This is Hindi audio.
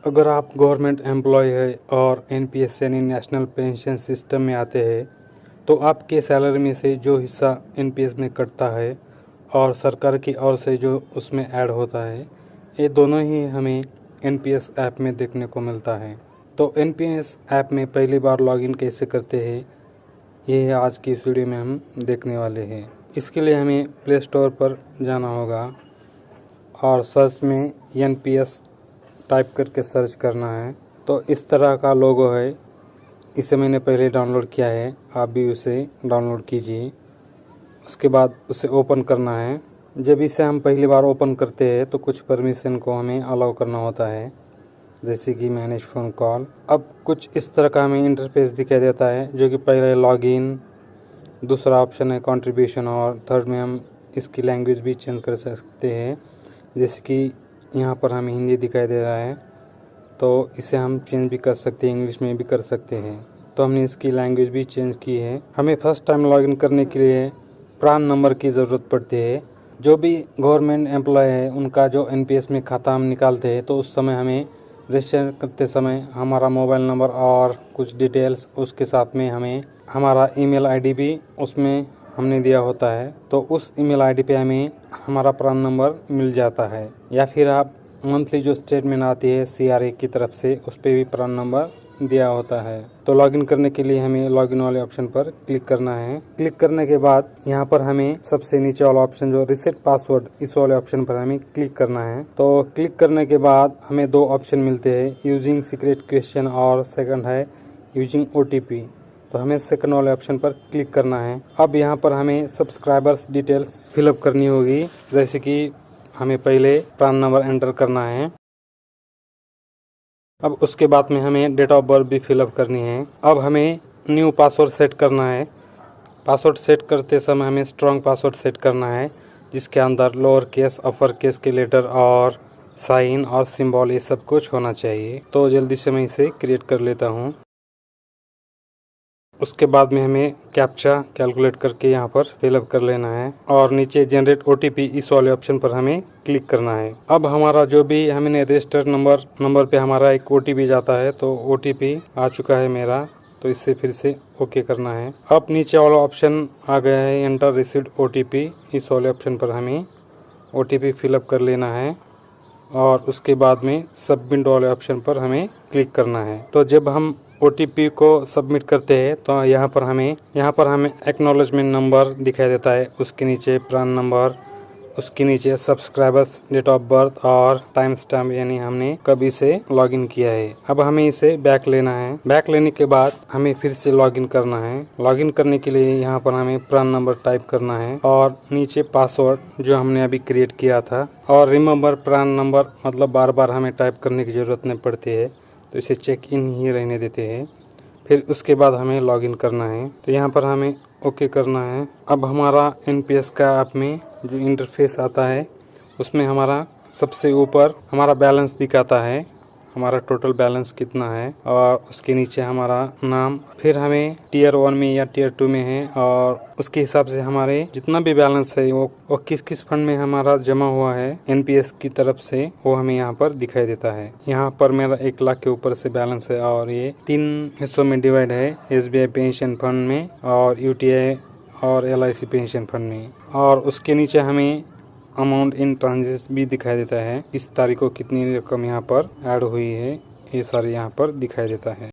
अगर आप गवर्नमेंट एम्प्लॉय है और एनपीएस यानी नेशनल पेंशन सिस्टम में आते हैं तो आपके सैलरी में से जो हिस्सा एनपीएस में कटता है और सरकार की ओर से जो उसमें ऐड होता है, ये दोनों ही हमें एनपीएस ऐप में देखने को मिलता है। तो एनपीएस ऐप में पहली बार लॉगिन कैसे करते हैं, ये आज की इस वीडियो में हम देखने वाले हैं। इसके लिए हमें प्ले स्टोर पर जाना होगा और सर्च में एनपीएस टाइप करके सर्च करना है। तो इस तरह का लोगो है, इसे मैंने पहले डाउनलोड किया है, आप भी उसे डाउनलोड कीजिए। उसके बाद उसे ओपन करना है। जब इसे हम पहली बार ओपन करते हैं तो कुछ परमिशन को हमें अलाउ करना होता है, जैसे कि मैनेज फ़ोन कॉल। अब कुछ इस तरह का हमें इंटरफेस दिखाई देता है, जो कि पहले लॉगिन, दूसरा ऑप्शन है कंट्रीब्यूशन और थर्ड में हम इसकी लैंग्वेज भी चेंज कर सकते हैं। जैसे कि यहाँ पर हमें हिंदी दिखाई दे रहा है, तो इसे हम चेंज भी कर सकते हैं, इंग्लिश में भी कर सकते हैं। तो हमने इसकी लैंग्वेज भी चेंज की है। हमें फर्स्ट टाइम लॉगिन करने के लिए प्रान नंबर की ज़रूरत पड़ती है। जो भी गवर्नमेंट एम्प्लॉय है उनका जो एनपीएस में खाता हम निकालते हैं तो उस समय हमें रजिस्टर करते समय हमारा मोबाइल नंबर और कुछ डिटेल्स, उसके साथ में हमें हमारा ईमेल आईडी भी उसमें हमने दिया होता है। तो उस ईमेल आईडी पे हमें हमारा प्रान नंबर मिल जाता है, या फिर आप मंथली जो स्टेटमेंट आती है सीआरए की तरफ से, उस पर भी प्रान नंबर दिया होता है। तो लॉगिन करने के लिए हमें लॉगिन वाले ऑप्शन पर क्लिक करना है। क्लिक करने के बाद यहाँ पर हमें सबसे नीचे वाला ऑप्शन जो रीसेट पासवर्ड, इस वाले ऑप्शन पर हमें क्लिक करना है। तो क्लिक करने के बाद हमें दो ऑप्शन मिलते हैं, यूजिंग सीक्रेट क्वेश्चन और सेकंड है यूजिंग ओटीपी। तो हमें सेकंड वाले ऑप्शन पर क्लिक करना है। अब यहाँ पर हमें सब्सक्राइबर्स डिटेल्स फिलअप करनी होगी, जैसे कि हमें पहले प्रान नंबर एंटर करना है। अब उसके बाद में हमें डेट ऑफ बर्थ भी फिलअप करनी है। अब हमें न्यू पासवर्ड सेट करना है। पासवर्ड सेट करते समय हमें स्ट्रॉन्ग पासवर्ड सेट करना है, जिसके अंदर लोअर केस, अपर केस के लेटर और साइन और सिंबल, ये सब कुछ होना चाहिए। तो जल्दी से मैं इसे क्रिएट कर लेता हूँ। उसके बाद में हमें कैप्चा कैलकुलेट करके यहाँ पर फिलअप कर लेना है और नीचे जनरेट ओटीपी, इस वाले ऑप्शन पर हमें क्लिक करना है। अब हमारा जो भी हमने रजिस्टर्ड नंबर पे हमारा एक ओटीपी जाता है, तो ओटीपी आ चुका है मेरा, तो इससे फिर से ओके करना है। अब नीचे वाला ऑप्शन आ गया है एंटर रिसीव्ड ओटीपी, इस वाले ऑप्शन पर हमें ओटीपी फिलअप कर लेना है और उसके बाद में सबमिट वाले ऑप्शन पर हमें क्लिक करना है। तो जब हम ओटीपी को सबमिट करते हैं तो यहाँ पर हमें एक्नॉलेजमेंट नंबर दिखाई देता है, उसके नीचे प्रान नंबर, उसके नीचे सब्सक्राइबर्स डेट ऑफ बर्थ और टाइम स्टैम्प, यानी हमने कब इसे लॉगिन किया है। अब हमें इसे बैक लेना है। बैक लेने के बाद हमें फिर से लॉगिन करना है। लॉगिन करने के लिए यहाँ पर हमें प्रान नंबर टाइप करना है और नीचे पासवर्ड जो हमने अभी क्रिएट किया था, और रिमेम्बर प्रान नंबर, मतलब बार बार हमें टाइप करने की जरूरत नहीं पड़ती है, तो इसे चेक इन ही रहने देते हैं। फिर उसके बाद हमें लॉगिन करना है, तो यहाँ पर हमें ओके करना है। अब हमारा एनपीएस का ऐप में जो इंटरफेस आता है उसमें हमारा सबसे ऊपर हमारा बैलेंस दिखाता है, हमारा टोटल बैलेंस कितना है, और उसके नीचे हमारा नाम, फिर हमें टीयर 1 में या टीयर 2 में है, और उसके हिसाब से हमारे जितना भी बैलेंस है वो किस किस फंड में हमारा जमा हुआ है एनपीएस की तरफ से, वो हमें यहाँ पर दिखाई देता है। यहाँ पर मेरा 1 लाख के ऊपर से बैलेंस है और ये 3 हिस्सों में डिवाइड है, एसबीआई पेंशन फंड में और यूटीआई और एलआईसी पेंशन फंड में। और उसके नीचे हमें अमाउंट इन ट्रांजेक्शन भी दिखाई देता है, इस तारीख को कितनी रकम यहाँ पर ऐड हुई है, ये सारे यहाँ पर दिखाई देता है।